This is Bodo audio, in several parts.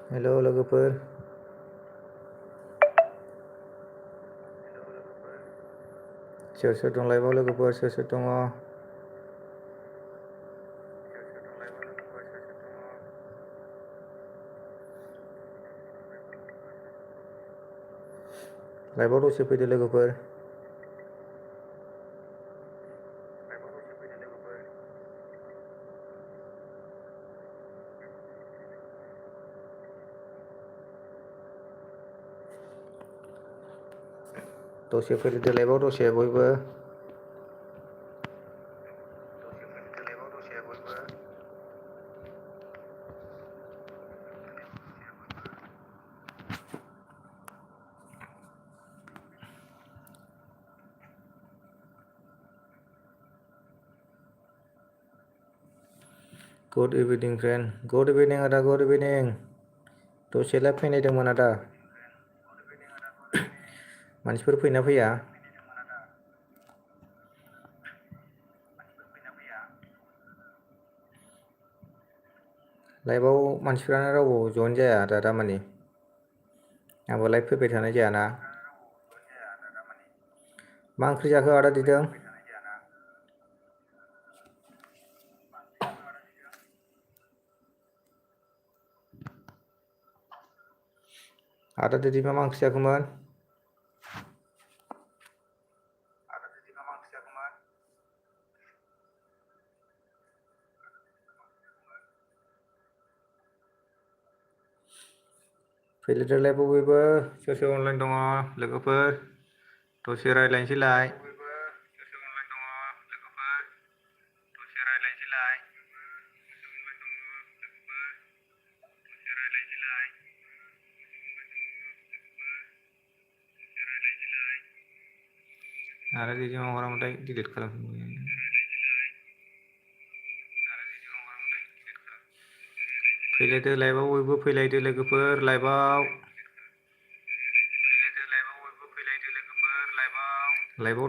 हेलौ लोगोफोर सोर सोर दं लाइभआव लोगोफोर सोर सोर दङ लाइभआव दसे फैदो लोगोफोर दसे फैदो लाइभआव दसे बयबो गुड इभिनिं फ्रेन्ड गुड इभिनिं आदा गुड इभिनिं दसेलाय फैनायदोंमोन आदा मानसिफोर फैना फैया लाइभआव मानसिफ्रानो रावबो जइन जाया दा मानि आंबो लाइभ फैबाय थानाय जायाना मा ओंख्रि जाखो आदा दिदों आदा दिदिमा मा ओंख्रि जाखोमोन फैदो लाइभआव बयबो सोर सोर अनलाइन दङ लोगोफोर दसे रायज्लायनोसैलाय आरो दिदिमा हरामोनथाय डिलिट खालामफिनबाय फैलायदो लाइभआव बयबो फैलायदो लोगोफोर लाइभआव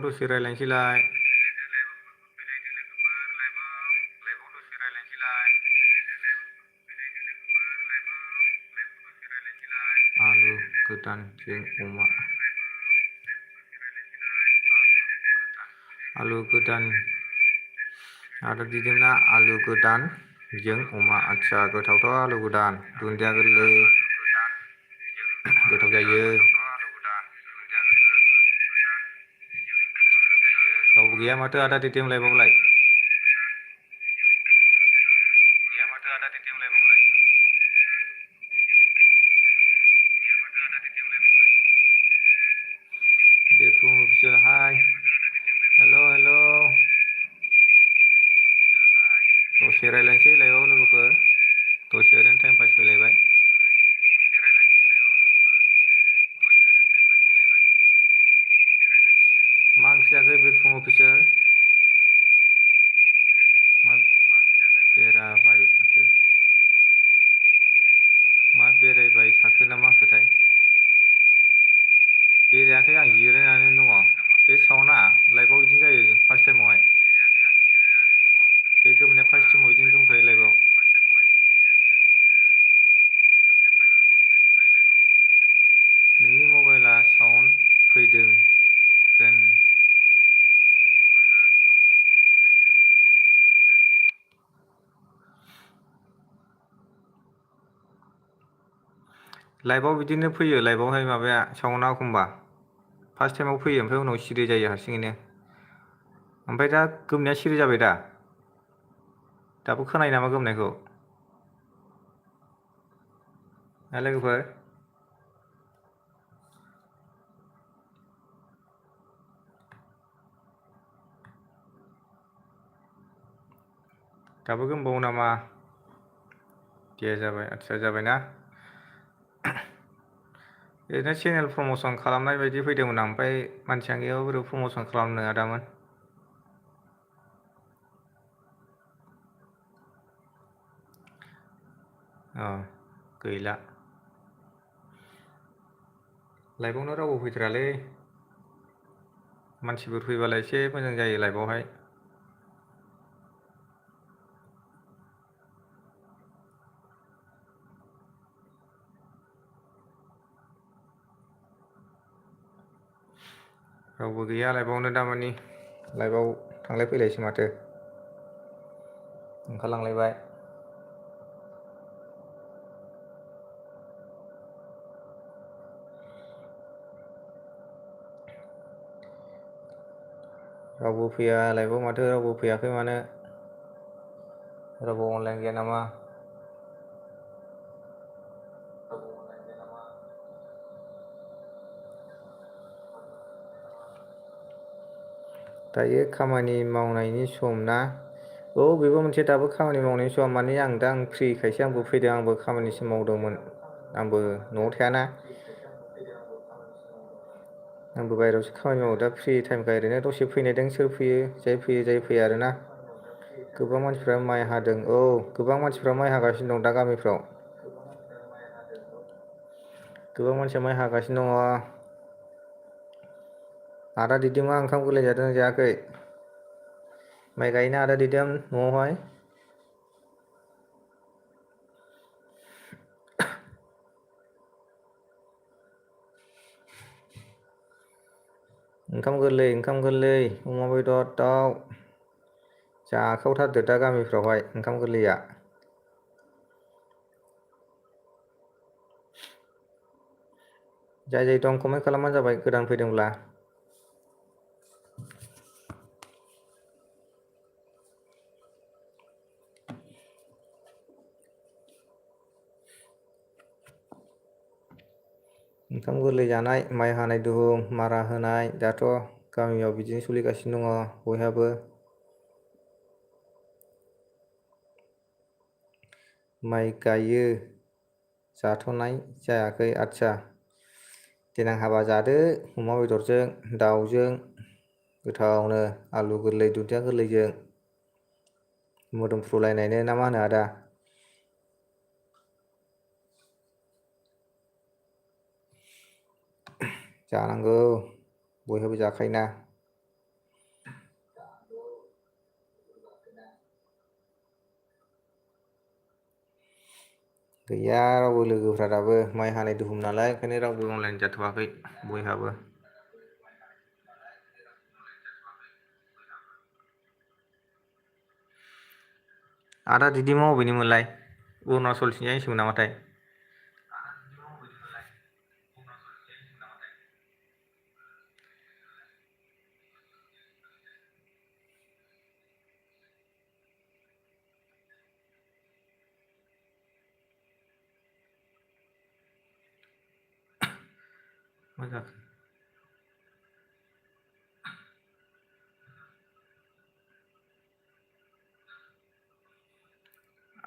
दसे रायज्लायनोसैलाय आलु गोदानजों अमा आलु गोदान आदा दिदोमना आलु गोदान जों अमा आदसा गोथावथ' आलु गोदान दुन्दिया गोरलै गोथाव जायो रावबो गैया माथो आदा दिदोम लाइभआवलाय बिरफुं अफिसियेल हाय हेल' दसे रायज्लायनोसै लाइभआव लोगोफोर दसे ओरैनो टाइम पास फैलायबाय मा ओंख्रि जाखो बिरफुं अफिसियेल मा बेरायबाय थाखो मा बेरायबाय थाखो ना मा होनखोथाय बेरायाखै आं जिरायनानै दङ बे साउन्डआ लाइभआव बिदिनो जायो फार्स्ट टाइमावहाय बे गोमनाया फार्स्ट टाइमाव बिदिनो गोमखायो लाइभआव नोंनि मबाइला साउन्ड फैदों फ्रेन्ड लाइभआव बिदिनो फैयो लाइभआवहाय माबाया साउन्डआ एखमबा फार्स्ट टाइमाव फैयो ओमफ्राय उनाव सिरि जायो हारसिङैनो ओमफ्राय दा गोमनाया सिरि जाबाय दा दाबो खोनायो नामा गोमनायखौ लोगोफोर दाबो गोमबावो नामा दे जाबाय आदसा जाबायना ओरैनो चेनेल प्रमसन खालामनाय बायदि फैदोंमोन आं ओमफ्राय मानसियानो गैयाबा बोरै प्रमसन खालामनो आदामोन गैला लाइभआवनो रावबो फैथारालै मानसिफोर फैबालाय एसे मोजां जायो लाइभआवहाय रावबो गैया लाइभआवनो दामानि लाइभआव थांलाय फैलायसो माथो ओंखारलांलायबाय। रावबो फैया लाइभआव माथो रावबो फैयाखै मानो रावबो अनलाइन गैया नामा? दायो खामानि मावनायनि सम ना? औ बेबो मोनसे दाबो खामानि मावनायनि सम माने आं फ्रिखायसो आंबो फैदों आंबो खामानिसो मावदोंमोन आंबो न'आव थायाना आंबो बायहेरायावसो खामानि मावो दा फ्रि टाइमखाय ओरैनो दसे फैनायदों सोर फैयो जाय फैया आरोना गोबां मानसिफ्रा माइ हादों औ गोबां मानसिफ्रा माइ हागासिनो दं दा गामिफ्राव गोबां मानसिया माइ हागासिनो दङ। आदा दिदोमा ओंखाम गोरलै जादोंना जायाखै? माइ गायोना आदा दिदोम न'आवहाय? ओंखाम गोरलै अमा बेदर दाउ जाखावथारदो दा गामिफ्रावहाय ओंखाम गोरलैया। जाय दं कमेन्ट खालामबानो जाबाय गोदान फैदोंब्ला। ओंखाम गोरलै जानाय माइ हानाय दुहुम मारा होनाय दाथ' गामियाव बिदिनो सोलिगासिनो दङ बयहाबो। माइ गायो जाथ'नाय जायाखै आदसा देनां हाबा जादो अमा बेदरजों दाउजों गोथावनो आलु गोरलै दुन्दिया गोरलैजों मोदोमफ्रुलायनायनो ना मा होनो आदा? जानांगौ बयहाबो जाखायोना। गैया रावबो लोगोफ्रा दाबो माइ हानाय दुहुम नालाय ओंखायनो रावबो अनलाइन जाथ'वाखै बयहाबो। आदा दिदिमा अबेनिमोनलाय अरुणाचलथिंजायनिसोमोन नामाथाय? मा जाखो?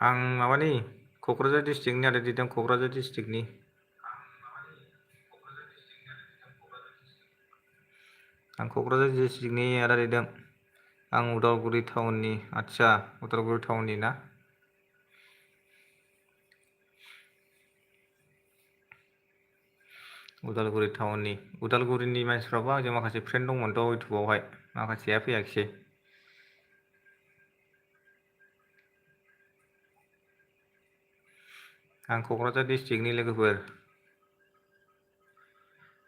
आं माबानि क'क्राझार डिस्ट्रिक्टनि आदा दिदोम क'क्राझार डिस्ट्रिक्टनि। आं क'क्राझार डिस्ट्रिक्टनि आदा दिदोम आं उदालगुरि टाउननि। आदसा उदालगुरि टाउननि ना? उदालगुरि टाउननि उदालगुरिनि मानसिफ्राबो आंजों माखासे फ्रेन्ड दंमोनथ' इउटुबावहाय माखासेया फैयाखिसै। आं क'क्राझार डिस्ट्रिक्टनि लोगोफोर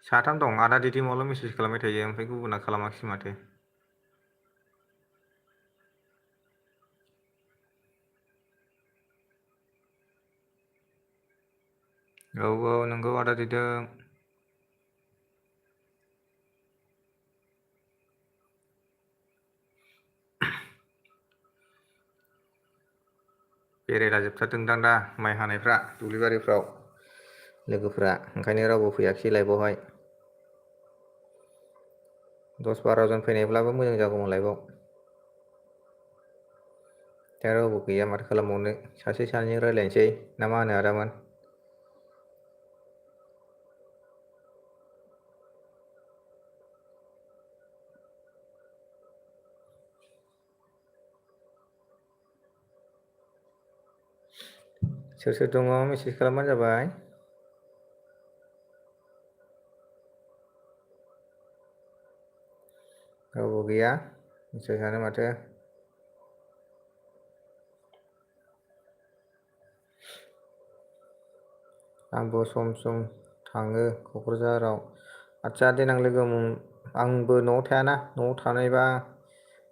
साथाम दं आदा दिदिमाल' मेसेज खालामबाय थायो ओमफ्राय गुबुना खालामाखिसै माथो। औ औ नंगौ आदा दिदोम। बेरायलाजोबथारदोंदां दा माइ हानायफ्रा दुब्लिबारिफ्राव लोगोफ्रा ओंखायनो रावबो फैयाखिसै लाइभआवहाय। 10-12 जन फैनायब्लाबो मोजां जागौमोन लाइभआव। दा रावबो गैया माथो खालामबावनो सासे सानैजों रायज्लायनोसै ना मा होनो आदामोन? सोर सोर दङ मेसेज खालामबानो जाबाय। रावबो गैया सोर सानो माथो। आंबो सम सम थाङो क'क्राझाराव। आदसा देनां लोगो आंबो न'आव थायाना, न'आव थानायबा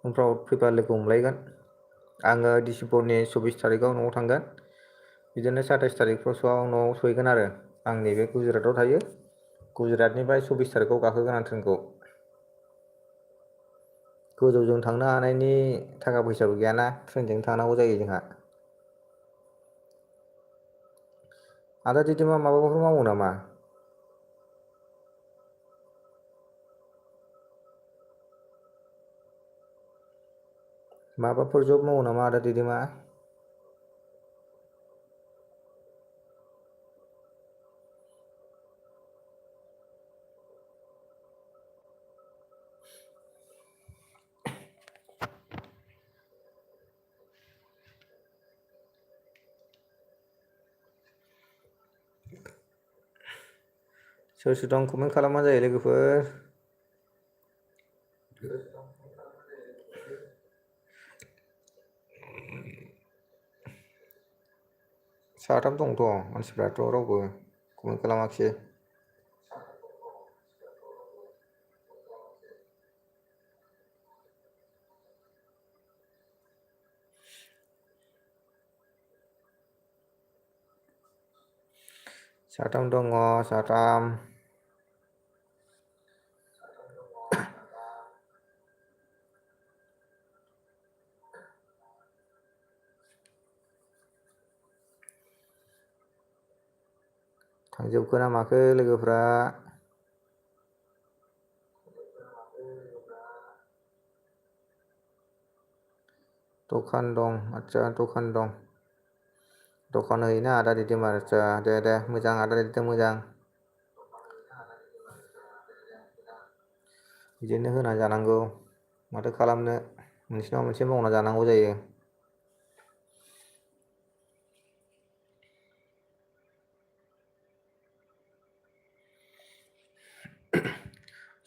उनफ्राव फैबा लोगो हमलायगोन। आङो डिसेम्बरनि 24 थारिखआव न'आव थांगोन, बिदिनो 27 थारिखफ्रावसोआव न'आव सहैगोन आरो। आं नैबे गुजरातआव थायो, गुजरातनिफ्राय 24 थारिखआव गाखोगोन आं ट्रेनखौ। गोजौजों थांनो हानायनि थाखा फैसाबो गैयाना, ट्रेनजों थांनांगौ जायो जोंहा। आदा दिदिमा माबाफोर मावो नामा? माबाफोर जब मावो नामा आदा दिदिमा? सोर सोर दं कमेन्ट खालामबानो जायो लोगोफोर। साथाम दंथ', मानसिफ्राथ' रावबो कमेन्ट खालामाखिसै। साथाम दङ, साथाम। थांजोबखो ना माखो लोगोफ्रा? दखान दं, आदसा दखान दं। दखान होयोना आदा दिदिमा? आदसा दे मोजां आदा दिदेमा मोजां। बिदिनो होना जानांगौ, माथो खालामनो, मोनसे नङा मोनसे मावना जानांगौ जायो।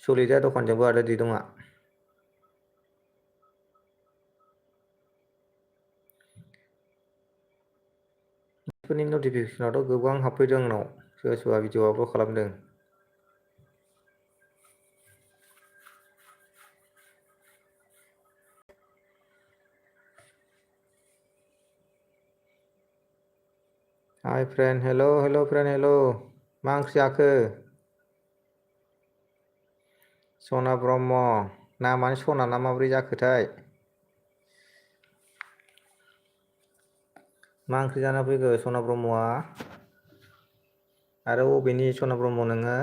सोलिदा दखानजोंबो आदा दिदंआ? बेफोरनि नटिफिकेसनाथ' गोबां हाबफैदों आंनाव, सोरबा सोरबा भिडिअ आपल'ड खालामदों। हाय फ्रेन्ड, हेल' फ्रेन्ड, हेल'। मा ओंख्रि जाखो? सना ब्रह्म, नामानो सना ना माब्रै जाखोथाय? मा ओंख्रि जाना फैखो सना ब्रह्मआ? आरो अबेनि सना ब्रह्म नोङो?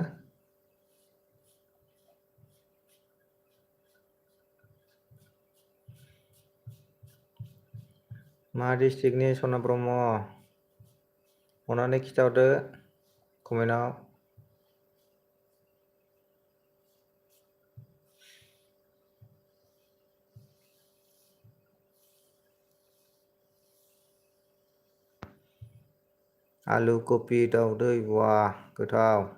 मा डिस्ट्रिक्टनि सना ब्रह्म? अन्नानै खिथाहरदो कमेन्टआव। आलु कफि दाउदै, बा गोथाव।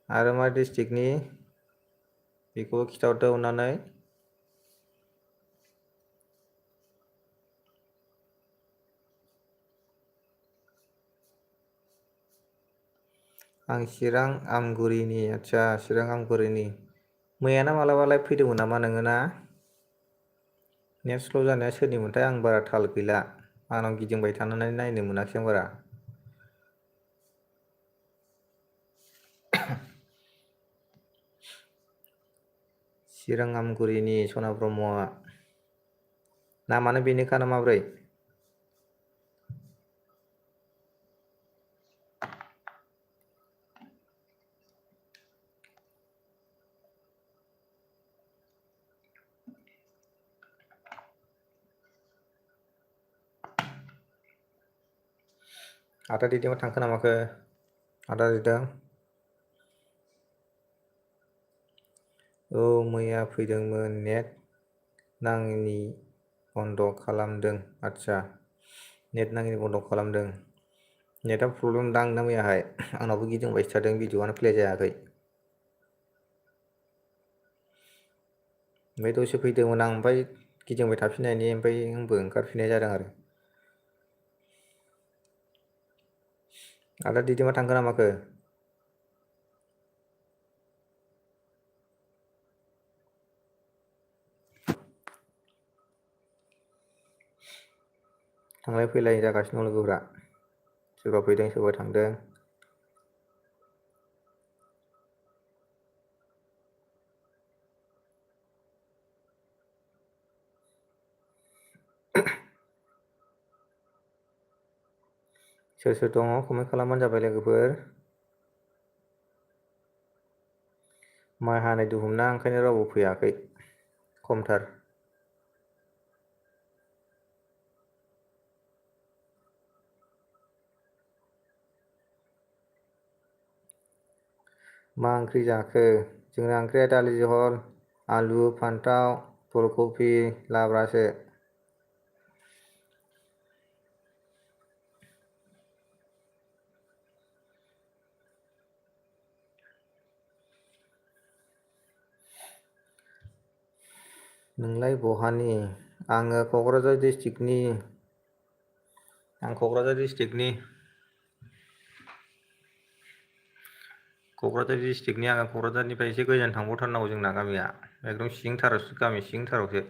आरो मा डिस्ट्रिक्टनि बेखौबो खिथाहरदो अन्नानै। आं चिरां आमगुरिनि। आदसा चिरां आमगुरिनि। मैयाना मालाबालाय फैदोंमोन नामा नोङो ना? नेट स्ल' जानाया सोरनिमोनथाय, आं बारा थाल गैला, आंनाव गिदिंबाय थानानै नायनो मोनाखिसै आं बारा। चिरां आमगुरिनि सना ब्रह्मआ। नामानो बेनोखा ना माब्रै? आदा दिदेमा थांखो ना माखो? आदा दिदेम? औ मैया फैदोंमोन, नेट नाङिनि बन्द' खालामदों। आदसा नेट नाङिनि बन्द' खालामदों। नेटआ प्रब्लेम दां ना मैयाहाय, आंनावबो गिदिंबायसो थादों, भिडिअ'आनो प्ले जायाखै। ओमफ्राय दसे फैदोंमोन आं, ओमफ्राय गिदिंबाय थाफिननायनि ओमफ्राय आंबो ओंखारफिननाय जादों आरो। आदा दिदेमा थांखो ना माखो? थांलाय फैलाय जागासिनो दं लोगोफ्रा, सोरबा फैदों सोरबा थांदों। सोर सोर दङ कमेन्ट खालामबानो जाबाय लोगोफोर। माइ हानाय दुहुमना ओंखायनो रावबो फैयाखै, खमथार। मा ओंख्रि जाखो? जोंना ओंख्रिया दालि जहल, आलु, फान्थाव, फुलकबि, लाब्रासो। नोंलाय बहानि? आङो क'क्राझार डिस्ट्रिक्टनि। आं क'क्राझार डिस्ट्रिक्टनि। क'क्राझार डिस्ट्रिक्टनि आङो क'क्राझारनिफ्राय एसे गोजान थांबावथारनांगौ जोंना गामिया। एकदम सिंथारावसो, गामि सिंथारावसो।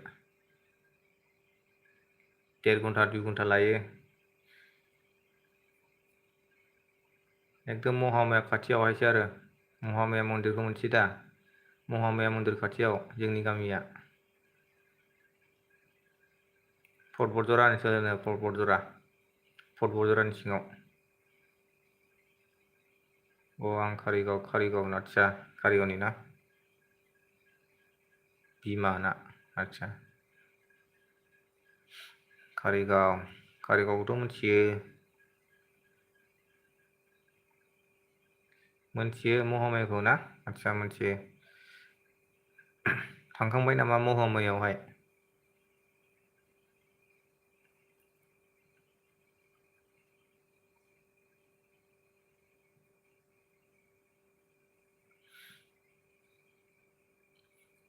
1.5 घन्टा 2 घन्टा लायो। एकदम महामाया खाथियावहायसो आरो। महामाया मन्दिरखौ मोनथियो दा? महामाया मन्दिर खाथियाव जोंनि गामिया। फर्ट बरजरा होनो, फर्ट बरजरा। फर्ट बरजरानि सिङाव। आं कारिगाव आदसा कारिगावनि ना? बिमाना आदसा। कारिगावखौथ' मिथियो। मोनथियो महामायाखौ ना? आदसा मोनथियो। थांखांबाय नामा महामायावहाय?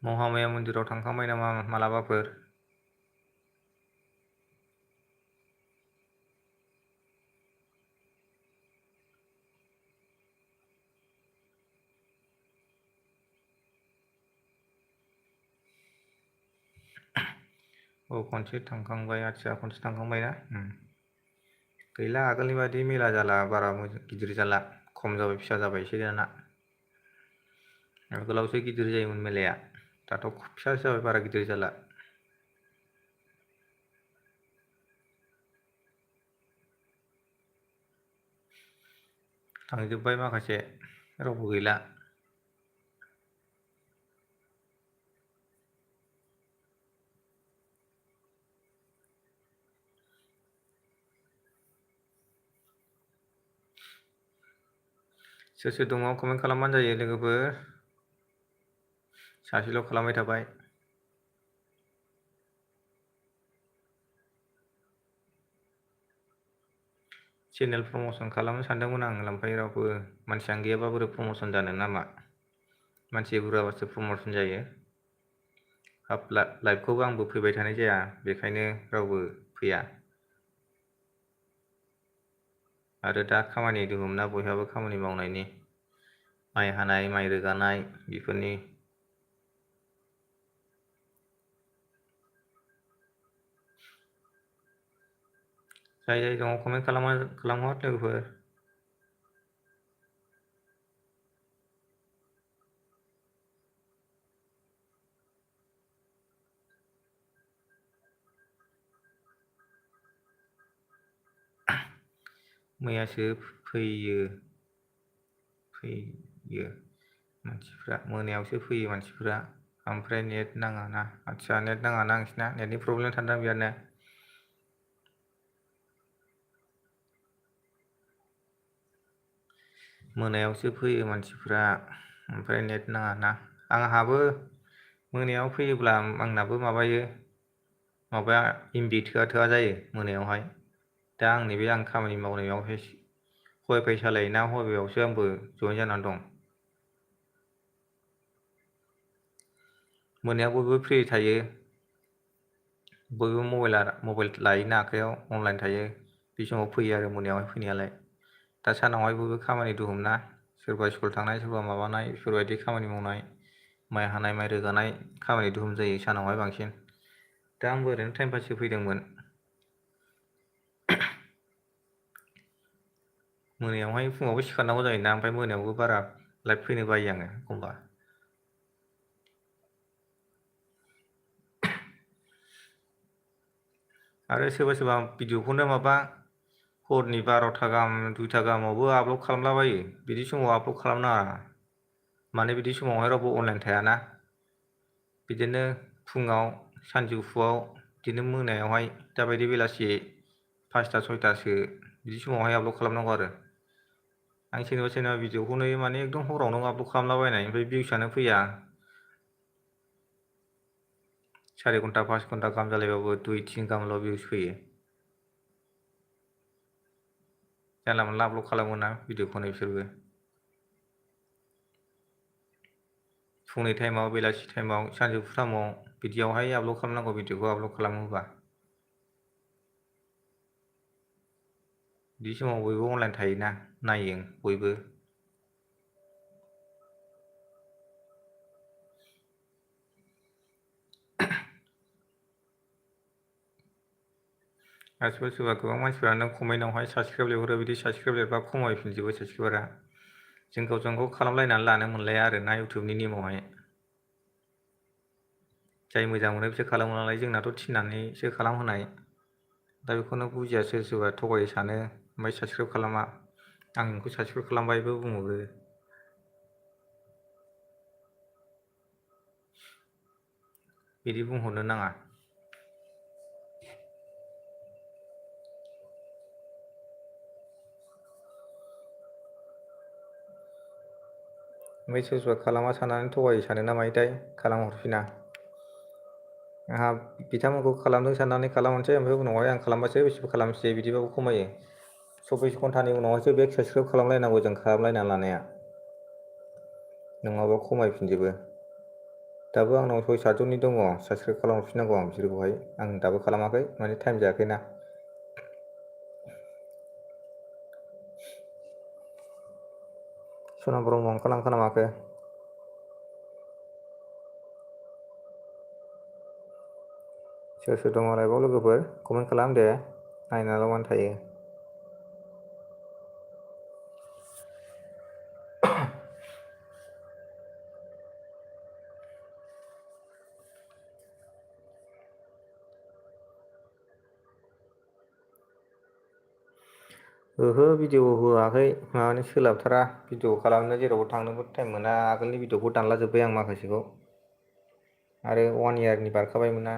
महामाया मन्दिराव थांखांबाय नामा मालाबाफोर? खनसे थांखांबाय, आदसा खनसे थांखांबाय ना? गैला आगोलनि बादि मेला जाला, बारा गिदिर जाला, खम जाबाय, फिसा जाबाय एसे दाना। आगोलावसो गिदिर जायोमोन मेलाया, दाथ' फिसासो जाबाय, बारा गिदिर जाला। थांजोब्बाय माखासे, रावबो गैला। सोर सोर दङ कमेन्ट खालामबानो जायो लोगोफोर। सासेल' खालामबाय थाबाय। चेनेल प्रम'सन खालामनो सानदोंमोन आं, ओमफ्राय रावबो मानसियानो गैयाबा बोरै प्रम'सन जानो नामा? मानसि बुरजाबासो प्रम'सन जायो। हाब लाइभखौबो आंबो फैबाय थानाय जाया, बेखायनो रावबो फैया। आरो दा खामानि दङना बयहाबो, खामानि मावनायनि, माइ हानाय, माइ रोगानाय बेफोरनि। जाय जाय दङ कमेन्ट खालामहर लोगोफोर। मैयासो फैयो मानसिफ्रा, मोनायावसो फैयो मानसिफ्रा। ओमफ्राय नेट नाङा ना? आदसा नेट नाङा ना नोंसिना? नेटनि प्रब्लेम थांदों बिरादनो। मोनायावसो फैयो मानसिफ्रा, ओमफ्राय नेट नाङा ना? आंहाबो मोनायाव फैयोब्ला आंनाबो माबाया एमबि थोआ जायो मोनायावहाय। दा आंनि बे आं खामानि मावनायावहाय वाइफाइ सालायोना, वाइफाइआवसो आंबो जइन जानानै दं। मोनायाव बयबो फ्रि थायो, बयबो मबाइल लायोना आखाइयाव, अनलाइन थायो, बे समाव फैयो आरो मोनायावहाय फैनायालाय। दा सानावहाय बयबो खामानि दंना, सोरबा स्कुल थांनाय, सोरबा माबानाय, बेफोरबायदि खामानि मावनाय, माइ हानाय, माइ रोगानाय खामानि दुहुम जायो सानावहाय बांसिन। दा आंबो ओरैनो टाइम पाससो फैदोंमोन। मोनायावहाय फुङावबो सिखारनांगौ जायोना, ओमफ्राय मोनायावबो बारा लाइभ फैनो बायो आङो एखमबा। आरो सोरबा सोरबा भिडिअखौनो माबा हरनि 12टा गाहाम 2टा गाहामावबो आपल'ड खालामलाबायो। बिदि समाव आपल'ड खालामनाङा, माने बिदि समावहाय रावबो अनलाइन थायाना। बिदिनो फुङाव, सानजौफुआव, बिदिनो मोनायावहाय दाबायदि बेलासि 5टा 6टासो बिदि समावहाय आपल'ड खालामनांगौ आरो। आं सोरनिबा सोरनिबा भिडिअखौ नुयो माने एकदम हरावनो आपल'ड खालामलाबायनाय, ओमफ्राय भिउसआनो फैया। 4 घन्टा 5 घन्टा गाहाम जालायबाबो 2-3 गाहामल' भिउस फैयो। जानला मोनला आपल'ड खालामोना भिडिअखौनो बिसोरबो। फुंनि टाइमाव, बेलासि टाइमाव, सानजौफु टाइमाव बिदियावहाय आपल'ड खालामनांगौ भिडिअखौ आपल'ड खालामोबा। बिदि समाव बयबो अनलाइन थायोना, नायो बयबो। आरो सोरबा सोरबा गोबां मानसिफोरानो कमेन्टआवहाय साबसक्राइब लिरहरो, बिदि साबसक्राइब लिरबा खमायफिनजोबो साबसक्राइबारा। जों गावजों गाव खालामलायनानै लानो मोनलाया आरोना इउटुबनि नेमावहाय। जाय मोजां मोनो बिसोर खालामो नालाय, जोंनाथ' थिननानैसो खालामहोनाय। दा बेखौनो बुजिया सोरबा सोरबा थगायो सानो, ओमफ्राय साबसक्राइब खालामा। आं नोंखौ साबसक्राइब खालामबायबो बुंहरो। बिदि बुंहरनो नाङा। ओमफ्राय सोरबा सोरबा खालामा साननानै थगायो सानो ना मायोथाय, खालामहरफिना। आंहा बिथांमोनखौ खालामदों साननानै खालामनोसै, ओमफ्राय उनावहाय आं खालामबासो बिसोरबो खालामसै, बिदिबाबो खमायो। 24 घन्टानि उनावहायसो बेक साबसक्राइब खालामलायनांगौ जों खालामलायना लानाया, नङाबा खमायफिनजोबो। दाबो आंनाव 6-7 जननि दङ साबसक्राइब खालामहरफिननांगौ आं बिसोरखौहाय। आं दाबो खालामाखै, माने टाइम जायाखैना। सना ब्रह्म ओंखारलांखो ना माखो? सोर सोर दङ लाइभआव लोगोफोर? कमेन्ट खालाम दे, नायनाल' मानो थायो। ओहो भिडिअ होआखै, माबानो सोलाबथारा भिडिअ खालामनो, जेरावबो थांनोबो टाइम मोना। आगोलनि भिडिअखौ दानलाजोब्बाय आं माखासेखौ, आरो 1 इयारनि बारखाबायमोन ना।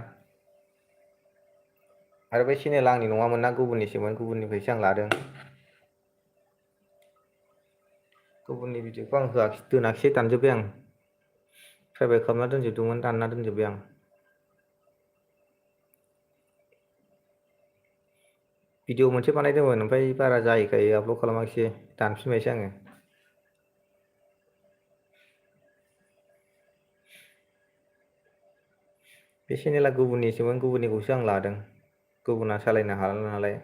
आरो बे चेनेला आंनि नङामोन ना, गुबुननिसोमोन, गुबुननिफ्रायसो आं लादों। गुबुननि भिडिअखौ आं होआखै, दोनाखिसै, दानजोब्बाय आं। प्राइभेट खालामना दोनजोबदोंमोन, दानना दोनजोब्बाय आं। भिडिअ मोनसे बानायदोंमोन, ओमफ्राय बारा जायैखाय आपल'ड खालामाखिसै, दानफिनबायसो आङो। बे चेनेला गुबुननिसोमोन, गुबुननिखौसो आं लादों। गुबुना सालायनो हाला नालाय।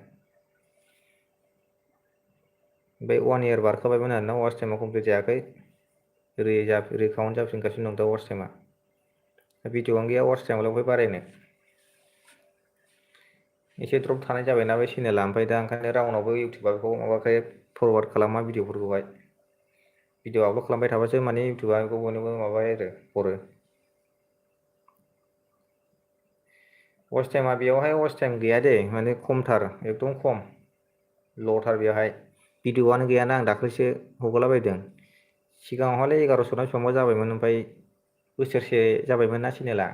ओमफ्राय 1 इयार बारखाबायमोन आरोना, वाच टाइमा कमप्लिट जायाखै। रिकाउन्ट जाफिनगासिनो दं दा वाच टाइमा। भिडिअआनो गैया वाच टाइमालाय बहाय बारायनो। एसे द्रप थानाय जाबायना बे चेनेला, ओमफ्राय दा ओंखायनो रावनावबो इउटुबा बेखौ माबाखाय फरवार्ड खालामा भिडिअफोरखौहाय। भिडिअ आपल'ड खालामबाय थाबासो माने इउटुबा बेखौ बयनोबो माबायो आरो, हरो। वाच टाइमा बेयावहाय वाच टाइम गैया दे, माने खमथार, एकदम खम। ल'थार बेवहाय। भिडिअआनो गैयाना, आं दाख्लैसो हगारलाबायदों। सिगाङावहायलाय 1100 ना बेसेबांबा जाबायमोन, ओमफ्राय बोसोरसे जाबायमोन ना चेनेला।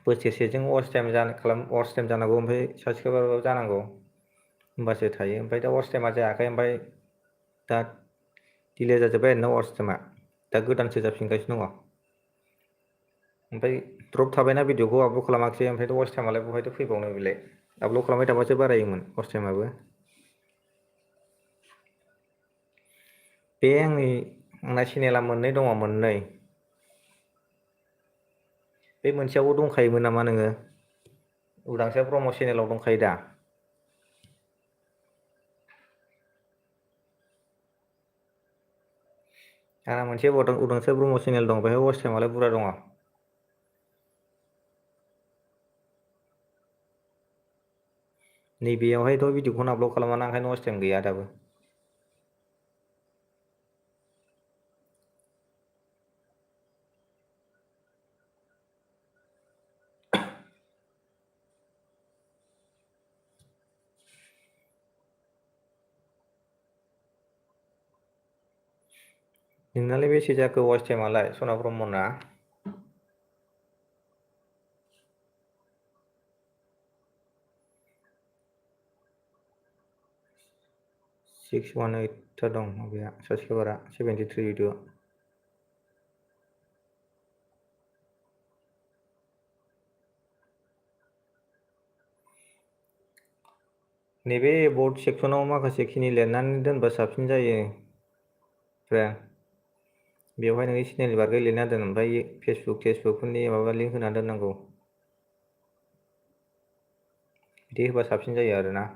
बोसोरसेजों वाच टाइम जानांगौ, ओमफ्राय साबसक्राइबारबो जानांगौ, होमबासो थायो। ओमफ्राय दा वाच टाइमा जायाखै, ओमफ्राय दा डिले जाजोब्बाय आरोना वाच टाइमा, दा गोदानसो जाफिनगासिनो दङ। ओमफ्राय द्रप थाबायना भिडिअखौ आपल'ड खालामाखिसै, ओमफ्राय वाच टाइमालाय बहायथो फैबावनो बेलाय। आपल'ड खालामबाय थाबासो बारायोमोन वाच टाइमाबो। बे आंना चेनेला मोननै दङ, मोननै। बे मोनसेयावबो दंखायोमोन नामा नोङो? उदांस्रि ब्रह्म चेनेलाव दंखायो दा? आंना मोनसे उदांस्रि ब्रह्म चेनेल दं, बेहाय वाच टाइमालाय बुरजा दङ। नैबेयावहायथ' भिडिअखौनो आपलड खालामाना ओंखायनो वाच टाइम गैया दाबो। नोंनालाय बेसे जाखो वाच टाइमालाय सना ब्रह्मना? 618 था दं माबाया साबसक्राइबारा 73 भिडिअ। नैबे बर्ड सेक्सनाव माखासे खिनि लिरनानै दोनबा साबसिन जायो। बेवहाय नोंनि चेनेलनि बागै लिरना दोन, ओमफ्राय फेसबुकफोरनि माबा लिंक होना दोननांगौ। बिदि होबा साबसिन जायो आरोना।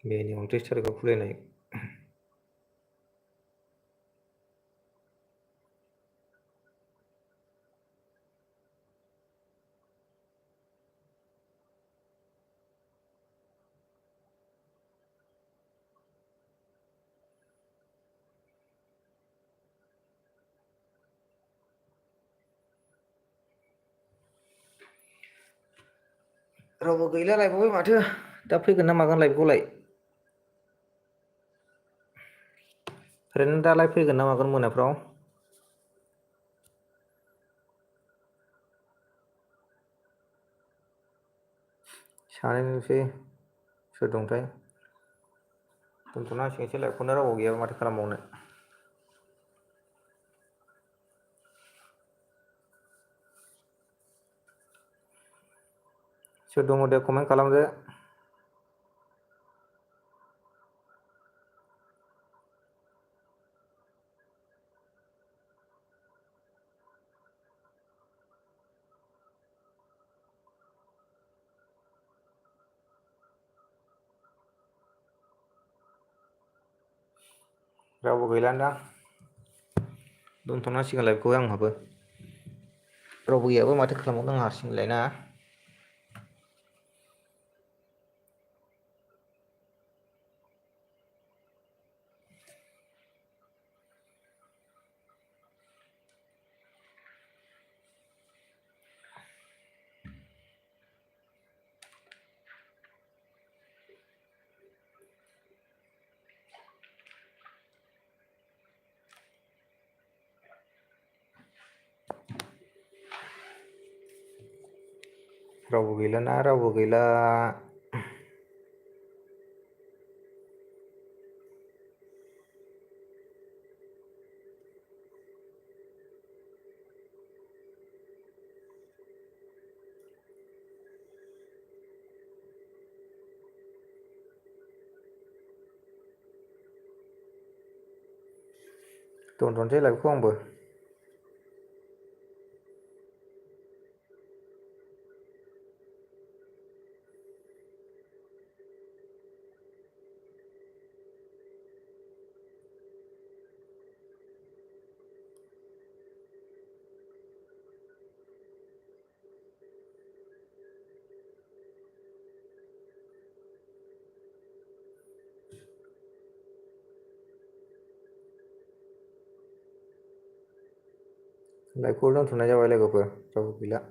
बेनि 29 थारिखआव खुलिनाय। रावबो गैला लायबावबाय माथो, दा फैगोन ना मागोन लायबखौलाय? ओरैनो दालाय फैगोन ना मागोन मोनाफ्राव? सानैल'सै सोर दंथाय? दोनथ'नांसिगोनसो लाइभखौनो, रावबो गैयाबा माथो खालामबावनो। सोर दङ दे कमेन्ट खालामदो। रावबो गैलादां, दोनथ'नांसिगोन लाइभखौ आंहाबो। रावबो गैयाबा माथो खालामबावनो आं हारसिंलाय ना। रावबो गैलाना, रावबो गैला। दोनथ'नोसै लाइभखौ आंबो। लाइभखौ दोनथ'नाय जाबाय लोगोफोर, रावबो गैला।